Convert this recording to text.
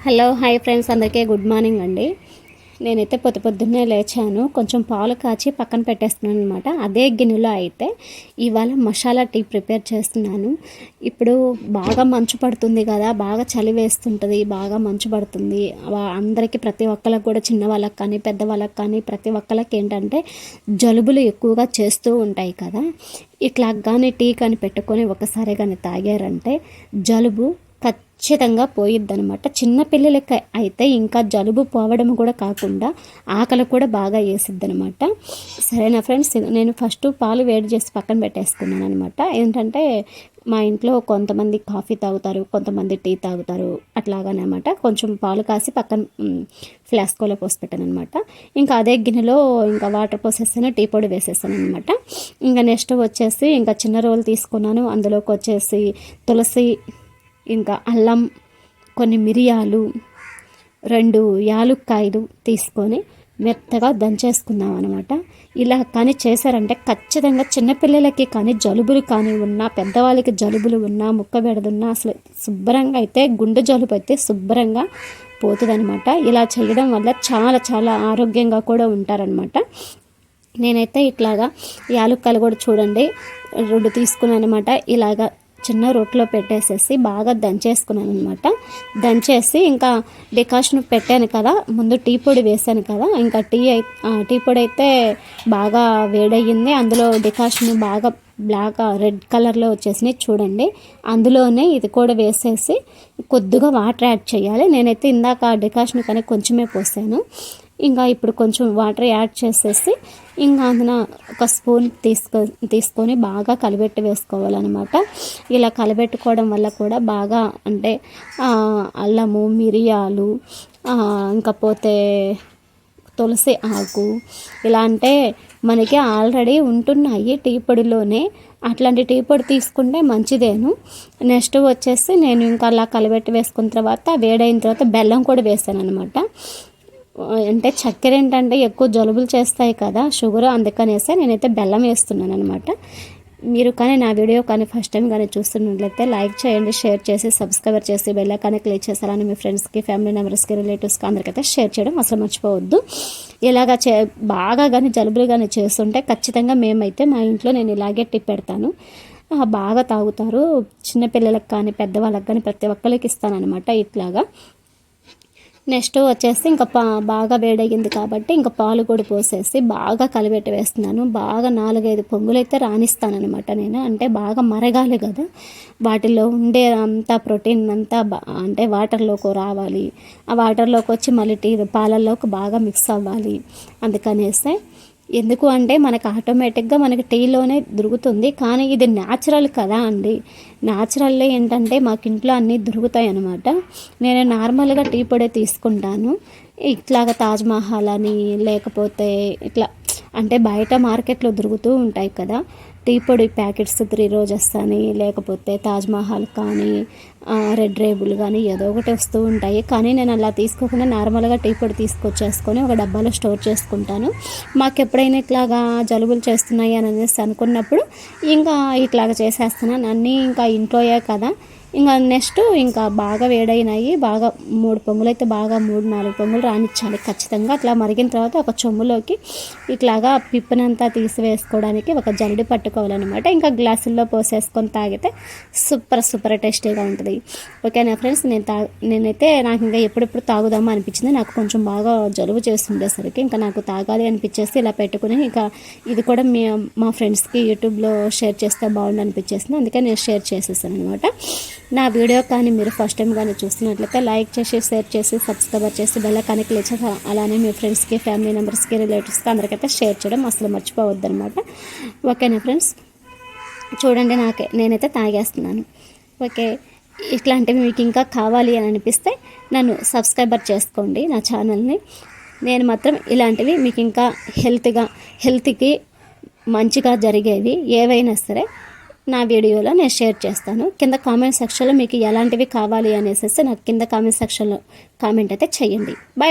Hello hi friends, అందరికీ good morning అండి. నేనైతే పొద్దున్నే లేచాను. కొంచెం పాలు కాచి పక్కన పెట్టేస్తున్నాను అనమాట. అదే గిన్నెలో అయితే ఇవాళ మసాలా టీ ప్రిపేర్ చేస్తున్నాను. ఇప్పుడు బాగా మంచు పడుతుంది కదా, బాగా చలి వేస్తుంటుంది, బాగా మంచు పడుతుంది. అందరికీ ప్రతి ఒక్కరికి కూడా, చిన్న వాళ్ళకి కానీ పెద్దవాళ్ళకి కానీ ప్రతి ఒక్కరికి ఏంటంటే జలుబులు ఎక్కువగా చేస్తూ ఉంటాయి కదా. ఇట్లా కానీ టీ కానీ పెట్టుకొని ఒకసారి కానీ తాగారంటే జలుబు ఖచ్చితంగా పోయిద్దనమాట. చిన్నపిల్లలకి అయితే ఇంకా జలుబు పోవడం కూడా కాకుండా ఆకలి కూడా బాగా వేసిద్దనమాట. సరేనా ఫ్రెండ్స్, నేను ఫస్ట్ పాలు వేడి చేసి పక్కన పెట్టేసుకున్నాను అనమాట. ఏంటంటే మా ఇంట్లో కొంతమంది కాఫీ తాగుతారు, కొంతమంది టీ తాగుతారు, అట్లాగానమాట. కొంచెం పాలు కాసి పక్కన ఫ్లాస్కోలో పోసి పెట్టాను అనమాట. ఇంకా అదే గిన్నెలో ఇంకా వాటర్ పోసేసాను, టీ పొడి వేసేసాను అనమాట. ఇంకా నెక్స్ట్ వచ్చేసి ఇంకా చిన్న రోలు తీసుకున్నాను. అందులోకి వచ్చేసి తులసి, ఇంకా అల్లం, కొన్ని మిరియాలు, 2 యాలుక్కాయలు తీసుకొని మెత్తగా దంచేసుకుందాం అనమాట. ఇలా కానీ చేశారంటే ఖచ్చితంగా చిన్నపిల్లలకి కానీ జలుబులు కానీ ఉన్నా, పెద్దవాళ్ళకి జలుబులు ఉన్నా, ముక్క బెడదున్నా అసలు శుభ్రంగా అయితే గుండె జలుబు అయితే శుభ్రంగా పోతుందనమాట. ఇలా చేయడం వల్ల చాలా చాలా ఆరోగ్యంగా కూడా ఉంటారనమాట. నేనైతే ఇట్లాగా యాలుక్కాయలు కూడా చూడండి 2 తీసుకున్నాను అనమాట. ఇలాగా చిన్న రోట్లో పెట్టేసేసి బాగా దంచేసుకున్నాను అనమాట. దంచేసి ఇంకా డికాషన్ పెట్టాను కదా, ముందు టీ పొడి వేసాను కదా. ఇంకా టీ పొడి అయితే బాగా వేడయ్యింది. అందులో డికాషన్ బాగా బ్లాక్ రెడ్ కలర్లో వచ్చేసినాయి చూడండి. అందులోనే ఇది కూడా వేసేసి కొద్దిగా వాటర్ యాడ్ చేయాలి. నేనైతే ఇందాక డికాషన్ కానీ కొంచెమే పోసాను. ఇంకా ఇప్పుడు కొంచెం వాటర్ యాడ్ చేసేసి ఇంకా అందున ఒక స్పూన్ తీసుకొని బాగా కలిపెట్టి వేసుకోవాలన్నమాట. ఇలా కలిపెట్టుకోవడం వల్ల కూడా బాగా అంటే అల్లము, మిరియాలు, ఇంకా పోతే తులసి ఆకు, ఇలా అంటే మనకి ఆల్రెడీ ఉంటున్నాయి టీ పొడిలోనే. అట్లాంటి టీ పొడి తీసుకుంటే మంచిదేను. నెక్స్ట్ వచ్చేసి నేను ఇంకా అలా కలిపెట్టి వేసుకున్న తర్వాత వేడైన తర్వాత బెల్లం కూడా వేసాను అనమాట. అంటే చక్కెర ఏంటంటే ఎక్కువ జలుబులు చేస్తాయి కదా, షుగర్, అందుకనేసి నేనైతే బెల్లం వేస్తున్నాను అనమాట. మీరు కానీ నా వీడియో కానీ ఫస్ట్ టైం కానీ చూస్తున్నట్లయితే లైక్ చేయండి, షేర్ చేసి సబ్స్క్రైబ్ చేసి బెల్ ఐకాన్ క్లిక్ చేస్తారని మీ ఫ్రెండ్స్కి, ఫ్యామిలీ మెంబర్స్కి, రిలేటివ్స్కి అందరికైతే షేర్ చేయడం అసలు మర్చిపోవద్దు. ఇలాగా బాగా కానీ జలుబులు కానీ చేస్తుంటే ఖచ్చితంగా మేమైతే మా ఇంట్లో నేను ఇలాగే టిప్ పెడతాను. బాగా తాగుతారు. చిన్నపిల్లలకు కానీ పెద్దవాళ్ళకి కానీ ప్రతి ఒక్కరికి ఇస్తానన్నమాట ఇట్లాగా. నెక్స్ట్ వచ్చేసి ఇంకా బాగా వేడయ్యింది కాబట్టి ఇంకా పాలు కూడా పోసేసి బాగా కలిపెట్టి వేస్తున్నాను. బాగా 4-5 పొంగులు అయితే రాణిస్తానమాట నేను. అంటే బాగా మరగాలి కదా, వాటిలో ఉండే అంతా ప్రోటీన్ అంతా అంటే వాటర్లోకి రావాలి. ఆ వాటర్లోకి వచ్చి మళ్ళీ పాలల్లోకి బాగా మిక్స్ అవ్వాలి. అందుకనేసి ఎందుకు అంటే మనకు ఆటోమేటిక్గా మనకి టీలోనే దొరుకుతుంది. కానీ ఇది న్యాచురల్ కదా అండి. న్యాచురల్లో ఏంటంటే మాకు ఇంట్లో అన్నీ దొరుకుతాయి అన్నమాట. నేను నార్మల్గా టీ పొడి తీసుకుంటాను. ఇట్లాగా తాజ్మహల్ అని, లేకపోతే ఇట్లా అంటే బయట మార్కెట్లో దొరుకుతూ ఉంటాయి కదా టీ పొడి ప్యాకెట్స్, 3 రోజెస్ అని, లేకపోతే తాజ్మహల్ కానీ, రెడ్ రేబుల్ కానీ ఏదో ఒకటి వస్తూ ఉంటాయి. కానీ నేను అలా తీసుకోకుండా నార్మల్గా టీ పొడి తీసుకొచ్చేసుకొని ఒక డబ్బాలో స్టోర్ చేసుకుంటాను. మాకు ఎప్పుడైనా ఇట్లాగా జలుబులు చేస్తున్నాయి అని అనేసి అనుకున్నప్పుడు ఇంకా ఇట్లాగా చేసేస్తున్నాను. అన్నీ ఇంకా ఇంట్లోయే కదా. ఇంకా నెక్స్ట్ ఇంకా బాగా వేడైనాయి. బాగా 3 పొంగులు అయితే బాగా 3-4 పొంగులు రానిచ్చాలి ఖచ్చితంగా. అట్లా మరిగిన తర్వాత ఒక చెంబులోకి ఇట్లాగా పిప్పనంతా తీసివేసుకోవడానికి ఒక జల్లెడ పట్టుకోవాలన్నమాట. ఇంకా గ్లాసుల్లో పోసేసుకొని తాగితే సూపర్ టేస్టీగా ఉంటుంది. ఓకేనా ఫ్రెండ్స్, నేనైతే నాకు ఇంకా ఎప్పుడెప్పుడు తాగుదామా అనిపించింది. నాకు కొంచెం బాగా జలుబు చేస్తుండేసరికి ఇంకా నాకు తాగాలి అనిపించేసి ఇలా పెట్టుకుని ఇంకా ఇది కూడా మా ఫ్రెండ్స్కి యూట్యూబ్లో షేర్ చేస్తే బాగుండు అనిపించేసింది. అందుకే నేను షేర్ చేసేసాను అనమాట. నా వీడియో కానీ మీరు ఫస్ట్ టైం కానీ చూస్తున్నట్లయితే లైక్ చేసి, షేర్ చేసి, సబ్స్క్రైబ్ చేసి బెల్ ఐకాన్ క్లిక్ చేసి అలానే మీ ఫ్రెండ్స్కి, ఫ్యామిలీ మెంబర్స్కి, రిలేటివ్స్కి అందరికైతే షేర్ చేయడం అసలు మర్చిపోవద్దు అనమాట. ఓకేనా ఫ్రెండ్స్, చూడండి నేనైతే తాగేస్తున్నాను. ఓకే, ఇట్లాంటివి మీకు ఇంకా కావాలి అని అనిపిస్తే నన్ను సబ్స్క్రైబర్ చేసుకోండి నా ఛానల్ని. నేను మాత్రం ఇలాంటివి మీకు ఇంకా హెల్త్కి మంచిగా జరిగేవి ఏవైనా సరే నా వీడియోలో నేను షేర్ చేస్తాను. కింద కామెంట్ సెక్షన్లో మీకు ఎలాంటివి కావాలి అనేసి నాకు కింద కామెంట్ సెక్షన్లో కామెంట్ అయితే చేయండి. బాయ్.